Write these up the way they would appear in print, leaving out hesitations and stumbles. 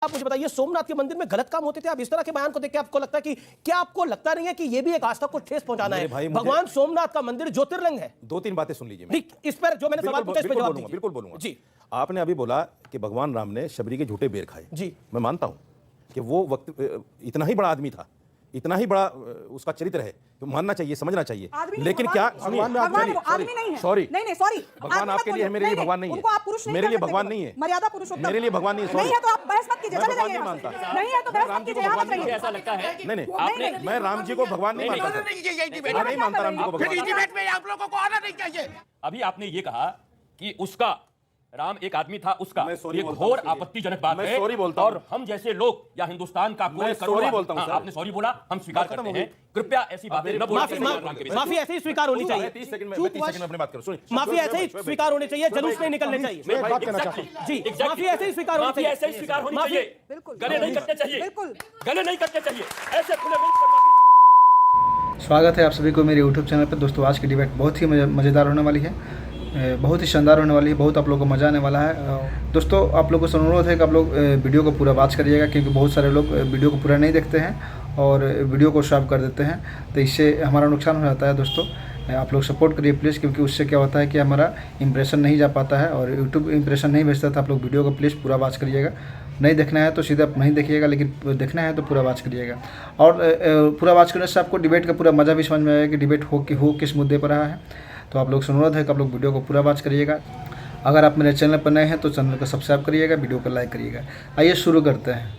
आप मुझे बताइए, सोमनाथ के मंदिर में गलत काम होते थे। आप इस तरह के बयान को देख के आपको लगता है कि क्या आपको लगता नहीं है कि ये भी एक आस्था को ठेस पहुंचाना है? भगवान सोमनाथ का मंदिर ज्योतिर्लिंग है। दो तीन बातें सुन लीजिए। इस पर जो मैंने सवाल पूछा इस पर जवाब दीजिए। बिल्कुल बोलूंगा जी। आपने अभी बोला कि भगवान राम ने शबरी के झूठे बेर खाए। जी, मैं मानता हूं कि वो वक्त इतना ही बड़ा आदमी था, इतना ही बड़ा उसका चरित्र है, तो मानना चाहिए, समझना चाहिए। लेकिन क्या भगवान आदमी नहीं है। सॉरी नहीं सॉरी, भगवान आपके लिए है, मेरे लिए भगवान नहीं है। उनको आप पुरुष नहीं मेरे लिए कर सकते, भगवान नहीं है। मर्यादा पुरुषोत्तम मेरे लिए भगवान नहीं है। नहीं है तो आप बहस मत कीजिए, चले जाइए। नहीं है तो बहस मत कीजिए, यहाँ मत रहिए। ऐसा लगता है नहीं, मैं राम जी को भगवान नहीं मानता। मैं नहीं मानता राम जी को भगवान। डिबेट में आप लोगों को आना नहीं चाहिए। अभी आपने ये कहा कि उसका राम एक आदमी था, उसका ये घोर आपत्तिजनक बात है। और हम जैसे लोग या हिंदुस्तान का कोई सॉरी बोलता हूं। आपने सॉरी बोला, हम स्वीकार करते हैं। कृपया ऐसी बातें न बोलें। माफी ऐसे ही स्वीकार होनी चाहिए। 30 सेकंड में अपनी बात करूं। माफी ऐसे ही स्वीकार होनी चाहिए, जुलूस नहीं निकलने चाहिए। जी, माफी ऐसे ही स्वीकार होनी चाहिए। ऐसे ही स्वीकार होनी चाहिए। गले नहीं कटने चाहिए, बिल्कुल गले नहीं कटने चाहिए। ऐसे खुले मंच पर माफी। स्वागत है आप सभी को मेरे YouTube चैनल पर। दोस्तों आज की डिबेट बहुत ही मज़ेदार होने वाली है, बहुत ही शानदार होने वाली है, बहुत आप लोगों को मज़ा आने वाला है। दोस्तों आप लोगों से अनुरोध है कि आप लोग वीडियो को पूरा वॉच करिएगा, क्योंकि बहुत सारे लोग वीडियो को पूरा नहीं देखते हैं और वीडियो को स्टॉप कर देते हैं, तो इससे हमारा नुकसान हो जाता है। दोस्तों आप लोग सपोर्ट करिए प्लीज़, क्योंकि उससे क्या होता है कि हमारा इंप्रेशन नहीं जा पाता है और यूट्यूब इंप्रेशन नहीं भेजता था। आप लोग वीडियो को प्लीज़ पूरा वॉच करिएगा। नहीं देखना है तो सीधा नहीं देखिएगा, लेकिन देखना है तो पूरा वॉच करिएगा। और पूरा वॉच करने से आपको डिबेट का पूरा मज़ा भी समझ में आएगा कि डिबेट हो किस मुद्दे पर रहा है। तो आप लोग से अनुरोध है कि आप लोग वीडियो को पूरा वॉच करिएगा। अगर आप मेरे चैनल पर नए हैं तो चैनल को सब्सक्राइब करिएगा, वीडियो को लाइक करिएगा। आइए शुरू करते हैं।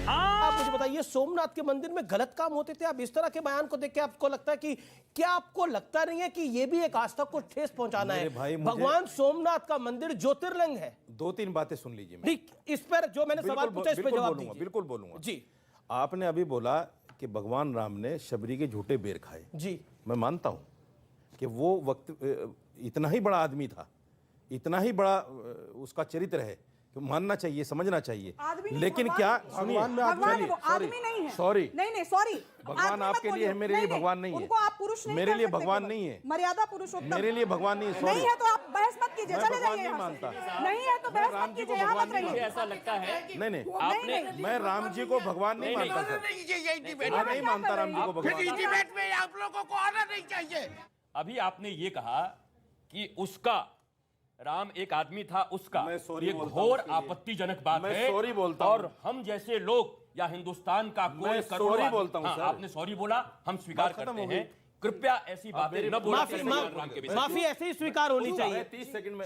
आप मुझे बताइए, सोमनाथ के मंदिर में गलत काम होते थे। आप इस तरह के बयान को देख के आपको लगता है कि क्या आपको लगता नहीं है कि ये भी एक आस्था को ठेस पहुंचाना है? भगवान सोमनाथ का मंदिर ज्योतिर्लिंग है। दो तीन बातें सुन लीजिए। इस पर जो मैंने सवाल पूछा इस पर जवाब दीजिए। बिल्कुल बोलूंगा। जी, आपने अभी बोला कि भगवान राम ने शबरी के झूठे बेर खाए। जी, मैं मानता हूं कि वो वक्त इतना ही बड़ा आदमी था, इतना ही बड़ा उसका चरित्र है, तो मानना चाहिए, समझना चाहिए। लेकिन क्या भगवान आदमी नहीं है। सॉरी नहीं सॉरी, भगवान आपके लिए है, मेरे लिए भगवान नहीं है। उनको आप पुरुष नहीं मेरे कर लिए सकते, भगवान नहीं है। मर्यादा पुरुषोत्तम मेरे लिए भगवान नहीं है। नहीं है तो आप बहस मत कीजिए, चले जाइए। नहीं मानता। नहीं है तो बहस मत कीजिए, यहाँ मत रहिए। ऐसा लगता है नहीं, मैं राम जी को भगवान नहीं मानता सर। मैं नहीं मानता राम जी को भगवान। डिबेट में आप लोगों को आना नहीं चाहिए। अभी आपने ये कहा कि उसका राम एक आदमी था, उसका ये घोर आपत्तिजनक बात है। मैं सॉरी बोलता हूं। और हम जैसे लोग या हिंदुस्तान का कोई सॉरी बोलता हूं सर। आपने सॉरी बोला, हम स्वीकार करते हैं। कृपया ऐसी बातें न बोलें। माफी ऐसे ही स्वीकार होनी चाहिए। 30 सेकंड में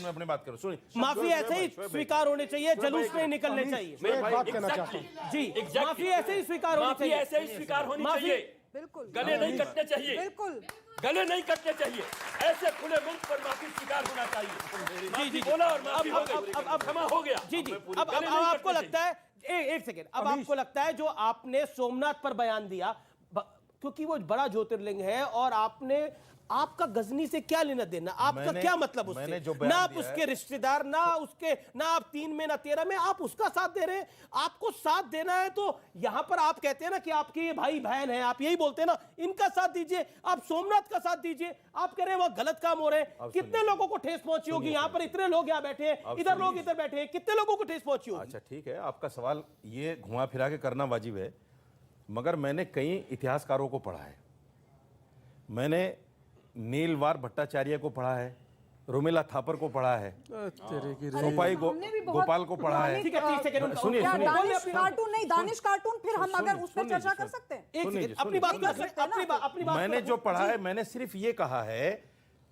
अपनी बात करूं। सुनिए, माफी ऐसे ही स्वीकार होनी चाहिए, जुलूस नहीं निकलने चाहिए। जी, माफी ऐसे ही स्वीकार होनी चाहिए। ऐसे ही स्वीकार होनी चाहिए। बिल्कुल, गले नहीं कटने चाहिए। बिल्कुल गले नहीं कटने चाहिए। ऐसे खुले मंच पर माफी स्वीकार होना चाहिए। माफी बोला और माफी हो गई। अब क्षमा हो गया। जी, अब आपको लगता है, एक सेकेंड, अब आपको लगता है जो आपने सोमनाथ पर बयान दिया, क्योंकि वो बड़ा ज्योतिर्लिंग है और आपका गजनी से क्या लेना देना, आपका क्या मतलब उससे? ना आप उसके रिश्तेदार, ना आप 3 में ना 13 में आप उसका साथ दे रहे हैं। आपको साथ देना है तो यहां पर आप कहते हैं ना कि आपके ये भाई बहन है, आप यही बोलते हैं ना, इनका साथ दीजिए, आप सोमनाथ का साथ दीजिए। आप कह रहे हैं वह गलत काम हो रहे हैं। कितने लोगों को ठेस पहुंची होगी? यहाँ पर इतने लोग यहाँ बैठे हैं, इधर लोग इधर बैठे हैं, कितने लोगों को ठेस पहुंची होगी? अच्छा ठीक है, आपका सवाल ये घुमा फिरा के करना वाजिब है, मगर मैंने कई इतिहासकारों को पढ़ा है। मैंने नीलवार भट्टाचार्य को पढ़ा है, रोमिला थापर को पढ़ा है, सोपाई गोपाल को पढ़ा है। सुनिए, दानिश कार्टून नहीं, दानिश कार्टून, फिर हम अगर उस पर चर्चा कर सकते हैं। अपनी बात कर सकते हैं। अपनी बात मैंने जो पढ़ा है, मैंने सिर्फ ये कहा है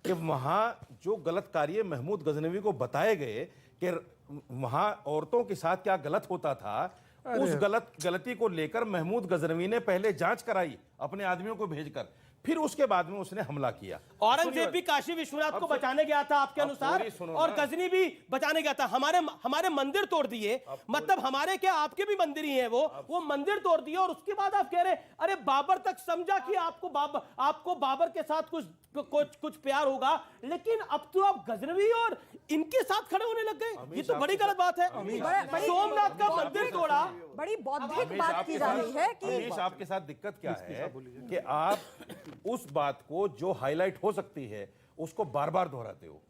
कि वहां जो गलत कार्य महमूद गजनवी को बताए गए कि वहां औरतों के साथ क्या गलत होता था, उस गलती को लेकर महमूद गजनवी ने पहले जांच कराई अपने आदमियों को भेजकर, फिर उसके बाद में उसने हमला किया। औरंगजेब भी काशी विश्वनाथ को बचाने गया था आपके अनुसार, और गजनी भी बचाने गया था। हमारे मंदिर तोड़ दिए, मतलब हमारे क्या आपके भी मंदिर ही हैं वो मंदिर तोड़ दिए, और उसके बाद आप कह रहे अरे बाबर तक समझा कि आपको बाबर के साथ कुछ प्यार होगा, लेकिन अब तो आप गजनवी और इनके साथ खड़े होने लग गए। ये तो बड़ी गलत बात है। सोमनाथ का मंदिर तोड़ा, बड़ी बौद्धिक बात की जा रही है कि आपके साथ दिक्कत क्या है कि आप उस बात को जो हाईलाइट हो सकती है उसको बार बार दोहराते हो।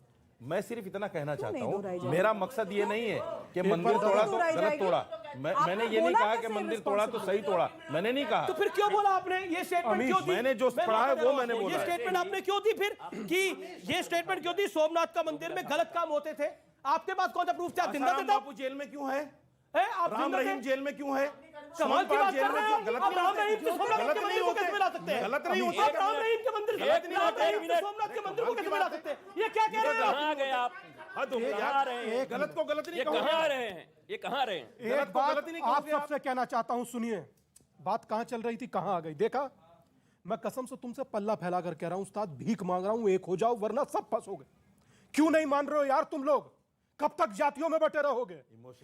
मैं सिर्फ इतना कहना चाहता नहीं दोहराई हूँ, जाएगी? मेरा मकसद ये नहीं है कि मंदिर बार तोड़ा तो दोहराई गलत जाएगी? तोड़ा। मैंने ये नहीं बोला कहा कि कैसे मंदिर तोड़ा तो सही तोड़ा, मैंने नहीं कहा। तो फिर क्यों बोला आपने ये स्टेटमेंट क्यों दी? मैंने जो मैं पढ़ा है बता वो रहा मैंने हूं, बोला ये है। स्टेटमेंट आपने क्यों दी फिर कि ये स्टेटमेंट क्यों दी? सोमनाथ का मंदिर में गलत काम होते थे, आपके पास कौन सा प्रूफ थे? आप जिंदा थे आसाराम तब? बापू जेल में क्यों है? आप राम जिंदा रहीम थे? जेल में क्यों है? कमाल की बात कर रहे हैं गलत आप। नहीं राम रहीम होते। से सोमनाथ गलत के नहीं मंदिर को होते। कैसे मिला सकते हैं? गलत नहीं होते। आप राम रहीम के मंदिर से गलत नहीं राम होते। रहीम से सोमनाथ के मंदिर को कैसे मिला सकते हैं? ये क्या कह रहे हैं आप? कहाँ गए आप? हद हो गई कहाँ यार। रहे हैं? गलत को गलत नहीं ये कहोगे। कहाँ रहे हैं? ये कहाँ रहे हैं? गलत एक को बात गलत ही नहीं आप कहोगे आप। सबसे कहना चाहता हूं, सुनिए बात कहां चल रही थी, कहां आ गई। देखा, मैं कसम से तुमसे पल्ला फैला कर कह रहा हूं, उस्ताद भीख मांग रहा हूं, एक हो जाओ वरना सब फंसोगे। क्यों नहीं मान रहे हो यार तुम लोग? कब तक जातियों में बटे रहोगे?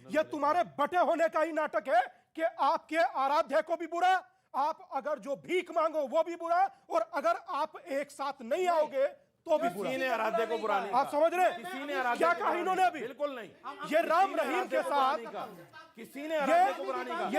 ये तुम्हारे बटे होने का ही नाटक है कि आपके आराध्य को भी बुरा, आप अगर जो भीख मांगो वो भी बुरा, और अगर आप एक साथ नहीं आओगे तो भी बुरा। किसी ने आराध्य को बुरा नहीं आप कहा। समझ रहे? किसी ने आराध्य क्या को कहा बुरा इन्होंने नहीं अभी? कहा। बिल्कुल नहीं। ये राम किसी ने रहीम आराध्य के को बुरा साथ नहीं कहा। किसी ने आराध्य को बुरा नहीं कहा।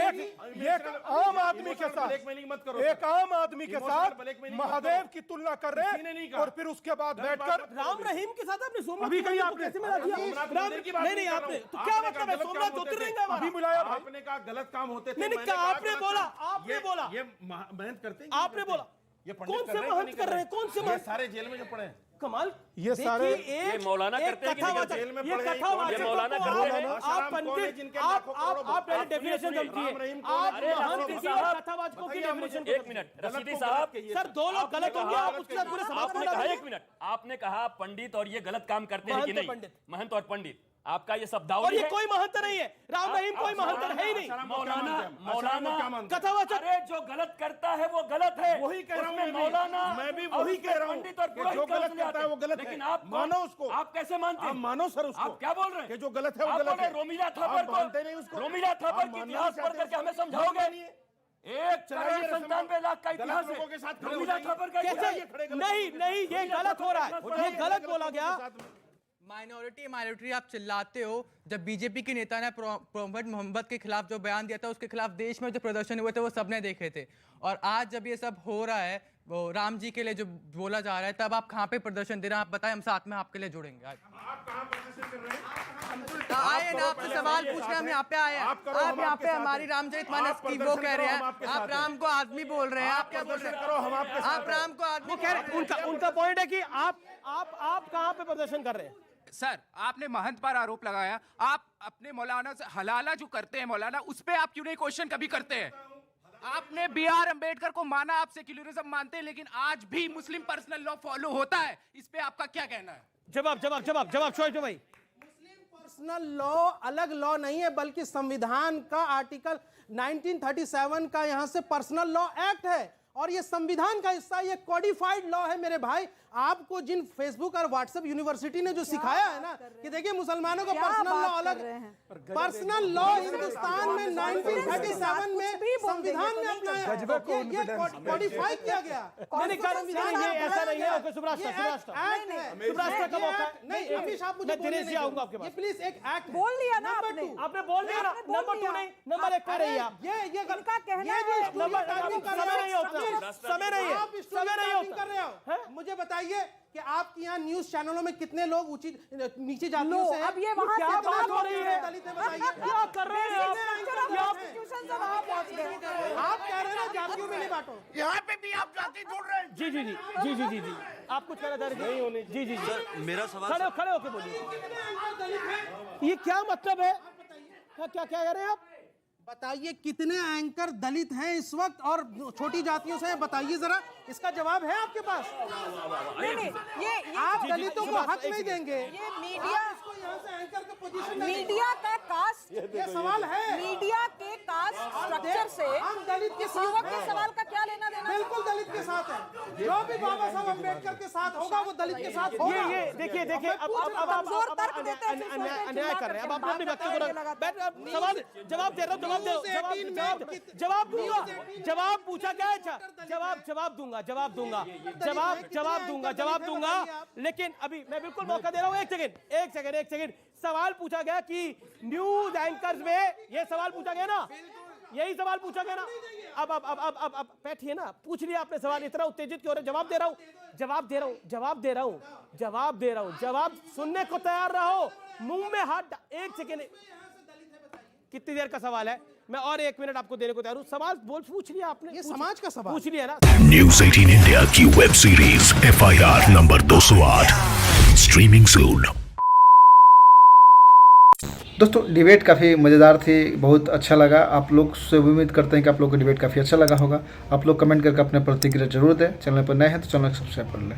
ये आम आदमी के साथ ब्लैकमेलिंग मत करो। एक आम आदमी के इमोशनल साथ ब्लैकमेलिंग मत महादेव करो। की तुलना कर रहे किसी ने नहीं हैं, कहा। और फिर उसके बाद बैठकर राम रहीम के साथ आपने सोमनाथ अभी के कहीं मंदिर को आपने- कैसे मिला दिया? सोमनाथ राम- मंदिर की बात नहीं नहीं कर रहा आपने हूं। तो क्या आपने मतलब कहा है? गलत सोमनाथ काम होते ज्योतिर्लिंग थे। है हमारा। अभी मिलाया भाई। आपने कहा गलत काम होते थे। नहीं, नहीं, मैंने कहा आपने गलत बोला, काम- आपने ये- बोला। ये मेहनत करते हैं। आपने बोला। ये पंडित कौन कर से रहे हैं कि महंत नहीं कर रहे हैं? कौन से ये महंत? सारे जेल में जो पड़े हैं। कमाल ये सारे- देखिए, ये मौलाना एक करते हैं कि नहीं कथावाचक- करते? जेल में ये पड़े हैं, कथावाचक ये मौलाना को करते आप- हैं। आप आसाराम कौन है पंडित जिनके आप लाखों करोड़ों आप पहले आप डेफिनेशन सुनिए, समझिए। राम रहीम कौन है? आप अरे महंत रसीदी की और साहब, कथावाचकों की बताइए आप डेफिनेशन मुझे। एक मिनट, गलत रसीदी को साहब। गलत कहिए। सर दो लोग आपने गलत होंगे, कहा आप गलत उसके साथ कहिए। पूरे समाज को आपने मिला कहा देंगे। एक मिनट, आपने कहा पंडित और ये गलत काम करते हैं कि महंत और नहीं? पंडित। महंत और पंडित, आपका ये और शब्दावली ये है। कोई महंत नहीं है। राम रहीम कोई महंत है ही नहीं। आसाराम को क्या मौलाना मानते हैं? आसाराम को क्या मानते हैं? कथावाचक अरे जो गलत करता है वो गलत है। वही कह रहा हूं उसमें मैं भी। मौलाना मैं भी और वही उसमें कह रहा हूं पंडित और कि पुरोहित जो का गलत उसमें करता है वो गलत है। लेकिन आप मानो उसको। आप कैसे मानते हैं? आप मानो सर उसको। आप क्या बोल रहे हैं? कि जो गलत है वो आप गलत बोल रहे है। हैं रोमिला आप थापर मानते नहीं उसको। को, रोमिला आप थापर की मानना इतिहास नहीं पढ़ करके चाहते हमें उसको। समझाओगे? मानिए। एक चलाइए करोड़ रस्म। 97 लाख का गलत इतिहास लोगों के साथ है। खड़े हो रोमिला जाइए। थापर का कैसे? इतिहास है। खड़े गलत नहीं नहीं, ये गलत हो रहा है, ये गलत बोला गया। माइनॉरिटी माइनॉरिटी आप चिल्लाते हो। जब बीजेपी के नेता ने प्रॉफेट मोहम्मद के खिलाफ जो बयान दिया था, उसके खिलाफ देश में जो प्रदर्शन हुए थे वो सबने देखे थे। और आज जब ये सब हो रहा है, वो राम जी के लिए जो बोला जा रहा है, तब आप कहाँ पे प्रदर्शन दे रहे हैं? आप बताएं, हम साथ में आपके लिए जुड़ेंगे। आप कहां प्रदर्शन कर रहे हैं? आए ना, आपसे सवाल पूछ रहे हैं, हम यहाँ पे आए हैं। आप करो, आप हम यहाँ आपके पे साथ हमारी हैं। रामचरित आप मानस की वो प्रदर्शन कह रहे करो, हैं, हम आपके आप साथ हैं। राम को आदमी बोल रहे हैं। आप क्या बोल रहे प्रदर्शन करो, हम आपके हैं? साथ आप हैं। राम को आदमी वो कह रहे उनका पॉइंट है कि आप कहां पे प्रदर्शन कर रहे हैं? सर, आपने महंत पर आरोप लगाया, आप अपने मौलाना से हलाला जो करते हैं मौलाना, उस पे आप क्यों नहीं क्वेश्चन कभी करते हैं? आपने B.R. अम्बेडकर को माना, आप सेक्युलरिज्म मानते हैं, लेकिन आज भी मुस्लिम पर्सनल लॉ फॉलो होता है। इस पे आपका क्या कहना है? जवाब शोएब भाई। पर्सनल लॉ अलग लॉ नहीं है, बल्कि संविधान का आर्टिकल 1937 का यहां से पर्सनल लॉ एक्ट है, और ये संविधान का हिस्सा, ये कोडिफाइड लॉ है मेरे भाई। आपको जिन फेसबुक और व्हाट्सएप यूनिवर्सिटी ने जो सिखाया है ना कि देखिए मुसलमानों का क्या पर्सनल लॉ बात अलग, कर रहे हैं? पर्सनल लॉ हिंदुस्तान में 1937 में संविधान में अपनाया, ये कोडिफाई किया गया। नहीं, ये ऐसा नहीं है। ओके, सुब्राष्ट्र कब होता है? नहीं, अमीश आप मुझे मैं दिनेश जी आऊंगा आपके ये पास। प्लीज एक एक्ट बोल दिया ना नंबर आपने। 2, आपने बोल दिया ना, आपने बोल नंबर 2 दिया। नहीं, नंबर 1 पे रही आप। ये इनका कहना ये जो है- स्टूडेंट टाइपिंग कर समय नहीं रहे हो, होता, समय नहीं है, आप समय स्टूडेंट नहीं टाइपिंग होता। कर रहे हो। मुझे बताइए कि आपके यहाँ न्यूज चैनलों में कितने लोग नीचे लो, जातियों से हैं? अब ये वहां क्या से बात कहाँ हो रही है? पहुंच गए? बताइए क्या कर रहे हैं आप? क्या कॉन्स्टिट्यूशन से वहां पहुंच गए? आप कह रहे हैं ना जातियों में नहीं बांटो। यहाँ पे भी आप जाति जोड़ रहे हैं। जी आप कुछ कहना चाह रहे थे? नहीं होने जी मेरा सवाल खड़े होके बोलिए। ये क्या मतलब है? क्या कह रहे हैं आप? बताइए कितने एंकर दलित हैं इस वक्त और छोटी जातियों से हैं? बताइए जरा, इसका जवाब है आपके पास? नहीं, ये आप दलितों को हक नहीं देंगे? ये मीडिया आप इसको यहाँ से एंकर का पोजीशन नहीं मीडिया का कास्ट देंगे? ये सवाल है। मीडिया के कास्ट स्ट्रक्चर से हम दलित के इस साथ युवक हैं। के सवाल का क्या लेना देना? बिल्कुल दलित के साथ है। जो भी बाबा साहब अम्बेडकर के साथ होगा वो दलित के साथ होगा। ये देखिए अब आप कमजोर तर्क देते हैं, अन्याय कर रहे हैं। अब आप अपने व्यक्ति को सवाल जवाब दे रहा हूँ, जवाब पूछा क्या है? जवाब दूंगा, लेकिन अभी मैं बिल्कुल मौका दे रहा हूँ। एक सेकंड। सवाल पूछा गया कि न्यूज एंकर्स में, ये सवाल पूछा गया ना, यही सवाल पूछा गया ना। अब बैठिए ना, पूछ लिया आपने सवाल, इतना उत्तेजित क्यों हो रहे? जवाब दे रहा हूं, जवाब सुनने को तैयार रहो, मुंह में हाथ। एक सेकेंड, कितनी देर का सवाल है? मैं और 1 मिनट आपको देने को तैयार हूं। सवाल पूछ लिया आपने, ये समाज का सवाल पूछ लिया ना। न्यूज़ 18 इंडिया की web series FIR number 208 streaming soon. दोस्तों डिबेट काफ़ी मज़ेदार थी, बहुत अच्छा लगा। आप लोग से उम्मीद करते हैं कि आप लोग को डिबेट काफ़ी अच्छा लगा होगा। आप लोग कमेंट करके अपने प्रतिक्रिया जरूर दें। चैनल पर नए हैं तो चैनल को सब्सक्राइब कर लें।